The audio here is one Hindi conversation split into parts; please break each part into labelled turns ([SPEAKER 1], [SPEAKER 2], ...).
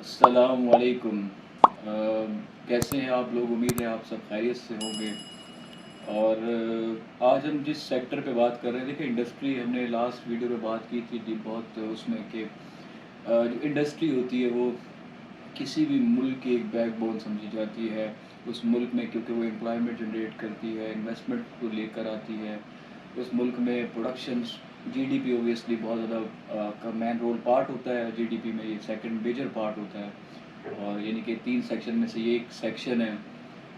[SPEAKER 1] अस्सलामुअलैकुम। कैसे हैं आप लोग? उम्मीद है आप सब खैरियत से होंगे। और आज हम जिस सेक्टर पे बात कर रहे हैं, देखिए इंडस्ट्री, हमने लास्ट वीडियो में बात की थी बहुत उसमें कि जो इंडस्ट्री होती है वो किसी भी मुल्क की एक बैकबोन समझी जाती है उस मुल्क में, क्योंकि वो एम्प्लॉयमेंट जनरेट करती है, इन्वेस्टमेंट को लेकर आती है उस मुल्क में। प्रोडक्शन, जीडीपी ओबियसली बहुत ज़्यादा का मेन रोल पार्ट होता है जीडीपी में, ये सेकंड मेजर पार्ट होता है, और यानी कि 3 सेक्शन में से ये एक सेक्शन है।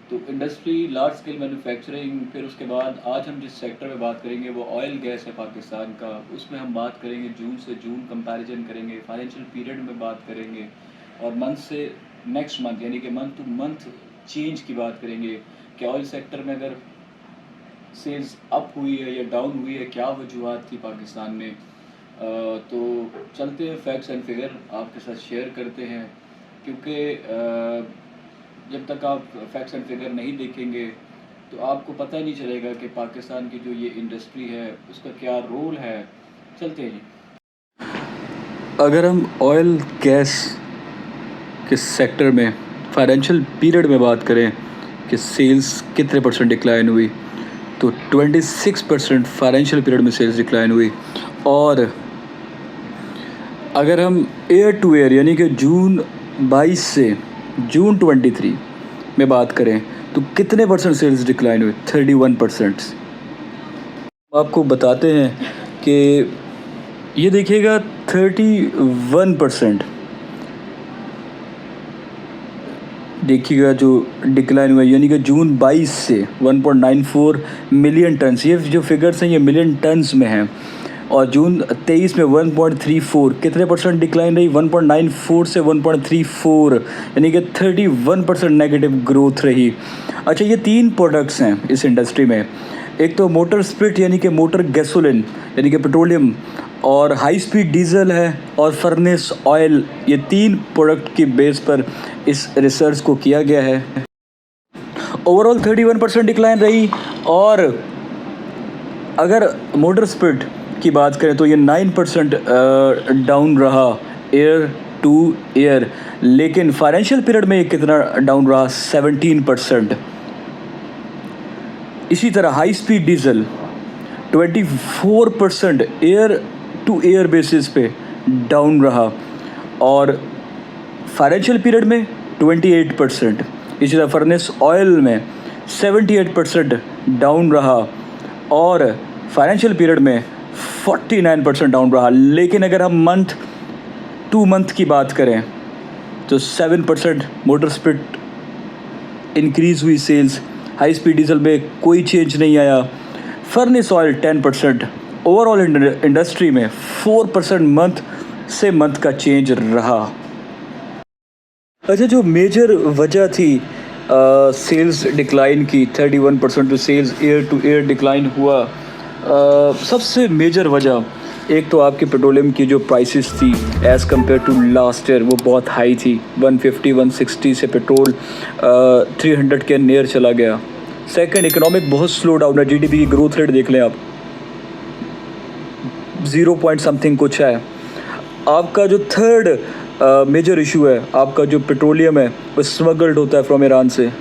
[SPEAKER 1] तो इंडस्ट्री, लार्ज स्केल मैन्युफैक्चरिंग, फिर उसके बाद आज हम जिस सेक्टर में बात करेंगे वो ऑयल गैस है पाकिस्तान का। उसमें हम बात करेंगे जून से जून कंपैरिजन करेंगे, फाइनेंशियल पीरियड में बात करेंगे, और मंथ से नेक्स्ट मंथ यानी कि मंथ टू मंथ चेंज की बात करेंगे कि ऑयल सेक्टर में अगर सेल्स अप हुई है या डाउन हुई है, क्या वजूहत थी पाकिस्तान में। तो चलते हैं, फैक्ट्स एंड फिगर आपके साथ शेयर करते हैं, क्योंकि जब तक आप फैक्ट्स एंड फिगर नहीं देखेंगे तो आपको पता ही नहीं चलेगा कि पाकिस्तान की जो ये इंडस्ट्री है उसका क्या रोल है। चलते हैं जी।
[SPEAKER 2] अगर हम ऑयल गैस के सेक्टर में फाइनेंशियल पीरियड में बात करें कि सेल्स कितने परसेंट डिक्लाइन हुई, तो 26% फाइनेंशियल पीरियड में सेल्स डिक्लाइन हुई। और अगर हम ईयर टू ईयर यानी कि जून 22 से जून 23 में बात करें तो कितने परसेंट सेल्स डिक्लाइन हुए? 31%। आपको बताते हैं कि ये देखिएगा 31% देखिएगा जो डिक्लाइन हुआ, यानी कि जून 22 से 1.94 मिलियन टन्स, ये जो फिगर्स हैं ये मिलियन टन्स में हैं। और जून 23 में 1.34, कितने परसेंट डिक्लाइन रही? 1.94 से 1.34, यानी कि 31% नेगेटिव ग्रोथ रही। अच्छा, ये 3 प्रोडक्ट्स हैं इस इंडस्ट्री में। एक तो मोटर स्पिरिट यानी कि मोटर गैसोलिन यानी कि पेट्रोलियम, और हाई स्पीड डीजल है, और फर्नेस ऑयल। ये 3 प्रोडक्ट की बेस पर इस रिसर्च को किया गया है। ओवरऑल 31% डिक्लाइन रही। और अगर मोटर स्पिरिट की बात करें तो ये 9% डाउन रहा ईयर टू ईयर, लेकिन फाइनेंशियल पीरियड में ये कितना डाउन रहा? 17%। इसी तरह high speed diesel 24% year to year basis पे डाउन रहा, और फाइनेंशियल पीरियड में 28%। इसी तरह फर्नेस ऑयल में 78% डाउन रहा, और फाइनेंशियल पीरियड में 49% डाउन रहा। लेकिन अगर हम मंथ टू मंथ की बात करें तो 7% मोटर स्पिरिट इंक्रीज़ हुई सेल्स, हाई स्पीड डीजल में कोई चेंज नहीं आया, फर्नेस ऑयल 10%। ओवरऑल इंडस्ट्री में 4% मंथ से मंथ का चेंज रहा। अच्छा, जो मेजर वजह थी सेल्स डिक्लाइन की, 31% जो sales year to year decline हुआ, सबसे मेजर वजह एक तो आपकी पेट्रोलियम की जो प्राइसेस थी as compared to last year वो बहुत हाई थी। 150-160 से पेट्रोल 300 के नियर चला गया। सेकंड, इकोनॉमिक बहुत स्लो डाउन है। जीडीपी की ग्रोथ रेट देख लें आप, 0 पॉइंट समथिंग कुछ है। आपका जो थर्ड मेजर इशू है, आपका जो पेट्रोलियम है वो स्मगल्ड होता है फ्रॉम ईरान से।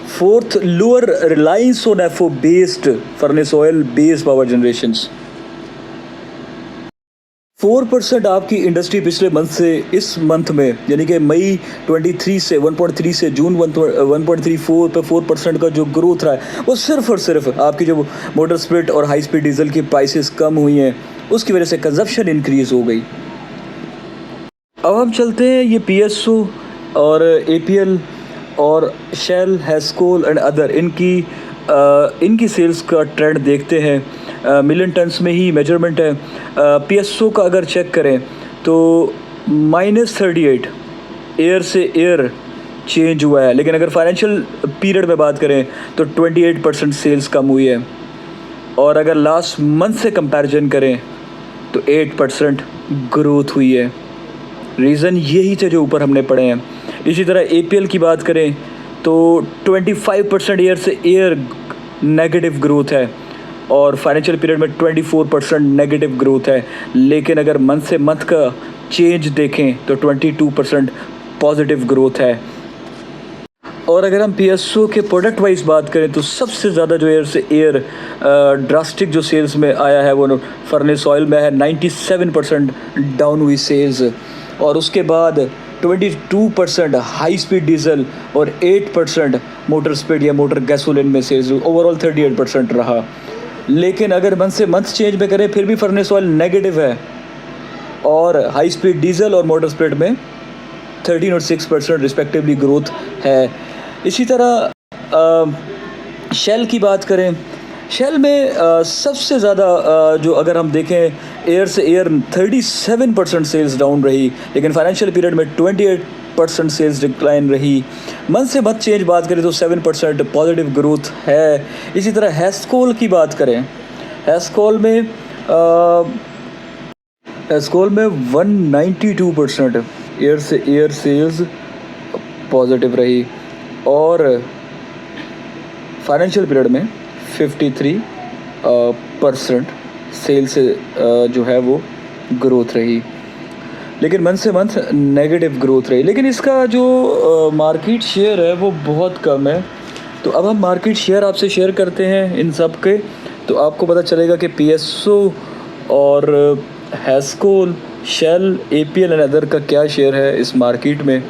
[SPEAKER 2] Fourth, lower reliance on FO based furnace oil based power generations. 4% आपकी इंडस्ट्री पिछले मंथ से इस मंथ में यानी कि मई 23 से 1.3 से जून 1.34 पे 4% का जो ग्रोथ रहा है वो सिर्फ और सिर्फ आपकी जो मोटर स्पिरिट और हाई स्पीड डीजल की प्राइसेस कम हुई हैं, उसकी वजह से कंजप्शन इंक्रीज़ हो गई। अब हम चलते हैं ये पीएसओ और एपीएल और शेल, हेस्कोल एंड अदर, इनकी सेल्स का ट्रेंड देखते हैं। मिलियन टन्स में ही मेजरमेंट है। पीएसओ का अगर चेक करें तो -38 ईयर से ईयर चेंज हुआ है, लेकिन अगर फाइनेंशियल पीरियड में बात करें तो 28% सेल्स कम हुई है, और अगर लास्ट मंथ से कंपैरिजन करें तो 8% ग्रोथ हुई है। रीज़न यही थे जो ऊपर हमने पढ़े हैं। इसी तरह एपीएल की बात करें तो 25% ईयर से ईयर नेगेटिव ग्रोथ है, और फाइनेंशियल पीरियड में 24% नेगेटिव ग्रोथ है। लेकिन अगर मंथ से मंथ का चेंज देखें तो 22% पॉजिटिव ग्रोथ है। और अगर हम PSO के प्रोडक्ट वाइज बात करें तो सबसे ज़्यादा जो एयर से एयर ड्रास्टिक जो सेल्स में आया है वो फर्नेस ऑयल में है, 97% डाउन हुई सेल्स। और उसके बाद 22% हाई स्पीड डीजल और 8% मोटर स्पीड या मोटर गैसोलिन में सेल्स, ओवरऑल 38% रहा। लेकिन अगर मंथ से मंथ चेंज में करें फिर भी फर्नेस ऑयल नेगेटिव है और हाई स्पीड डीजल और मोटर स्पीड में 13 और 6% रिस्पेक्टिवली ग्रोथ है। इसी तरह शेल की बात करें, शेल में सबसे ज़्यादा जो अगर हम देखें एयर से एयर 37% सेल्स डाउन रही, लेकिन फाइनेंशियल पीरियड में 28% सेल्स डिक्लाइन रही। मंथ से मंथ चेंज बात करें तो 7% पॉजिटिव ग्रोथ है। इसी तरह हेस्कोल की बात करें, हेस्कोल में 192% एयर से एयर सेल्स पॉजिटिव रही और फाइनेंशियल पीरियड में 53% सेल से जो है वो ग्रोथ रही, लेकिन मंथ से मंथ नेगेटिव ग्रोथ रही। लेकिन इसका जो मार्केट शेयर है वो बहुत कम है। तो अब हम मार्केट शेयर आपसे शेयर करते हैं इन सब के, तो आपको पता चलेगा कि PSO और Hascol, Shell, APL and other का क्या शेयर है इस मार्केट में।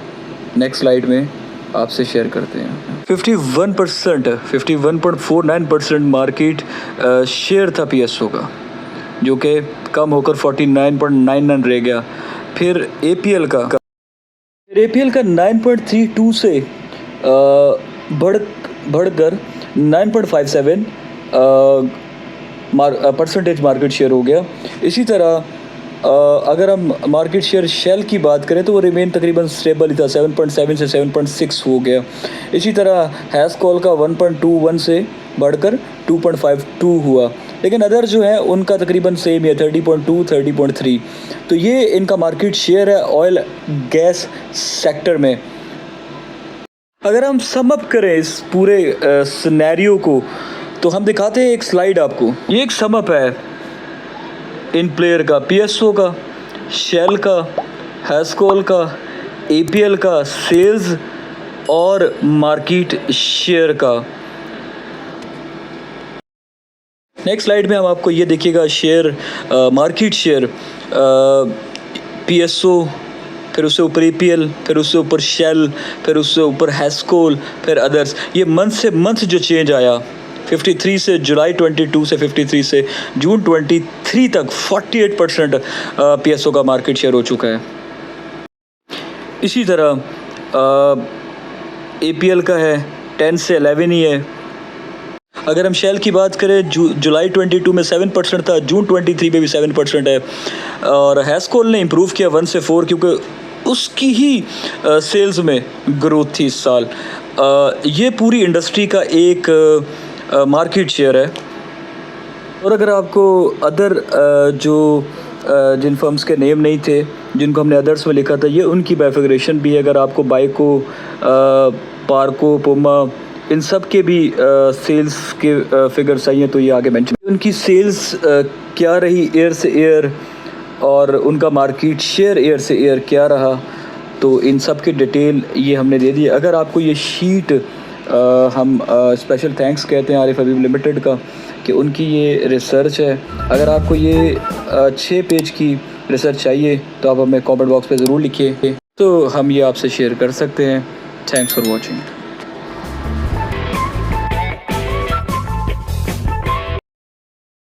[SPEAKER 2] नेक्स्ट स्लाइड में आपसे शेयर करते हैं। 51.49% मार्केट शेयर था PSO का, जो कि कम होकर 49.99 रह गया। फिर APL का 9.32 से बढ़कर 9.57 परसेंटेज मार्केट शेयर हो गया। इसी तरह अगर हम मार्केट शेयर शेल की बात करें तो वो रिमेन तकरीबन स्टेबल ही था, 7.7 से 7.6 हो गया। इसी तरह हेस्कोल का 1.21 से बढ़कर 2.52 हुआ। लेकिन अदर जो है उनका तकरीबन सेम ही है, 30.2, 30.3। तो ये इनका मार्केट शेयर है ऑयल गैस सेक्टर में। अगर हम सम अप करें इस पूरे सिनेरियो को तो हम दिखाते हैं एक स्लाइड आपको। ये एक सम अप है इन प्लेयर का, PSO का, शेल का, हेस्कोल का, APL का सेल्स और मार्केट शेयर का। नेक्स्ट स्लाइड में हम आपको ये देखिएगा शेयर, मार्केट शेयर PSO, फिर उससे ऊपर APL, फिर उससे ऊपर शेल, फिर उससे ऊपर हेस्कोल, फिर अदर्स। ये मंथ से मंथ जो चेंज आया 53 से जुलाई 22 से 53 से जून 23 तक 48% PSO का मार्केट शेयर हो चुका है। इसी तरह APL का है 10 से 11 ही है। अगर हम शेल की बात करें जुलाई 22 में 7% था, जून 23 में भी 7% है। और हेस्कोल ने इम्प्रूव किया 1 से 4 क्योंकि उसकी ही सेल्स में ग्रोथ थी इस साल। ये पूरी इंडस्ट्री का एक मार्केट शेयर है। और अगर आपको अदर जो जिन फर्म्स के नेम नहीं थे जिनको हमने अदर्स में लिखा था, ये उनकी बाइफिगरेशन भी है। अगर आपको बाइको, पार्को, पुमा, इन सब के भी सेल्स के फिगर्स चाहिए तो ये आगे मेंशन। उनकी सेल्स क्या रही एयर से एयर और उनका मार्केट शेयर एयर से एयर क्या रहा, तो इन सब की डिटेल ये हमने दे दी। अगर आपको ये शीट हम स्पेशल थैंक्स कहते हैं आरिफ हबीब लिमिटेड का कि उनकी ये रिसर्च है। अगर आपको ये 6 पेज की रिसर्च चाहिए तो आप हमें कमेंट बॉक्स पे ज़रूर लिखिए, तो हम ये आपसे शेयर कर सकते हैं। Thanks for watching.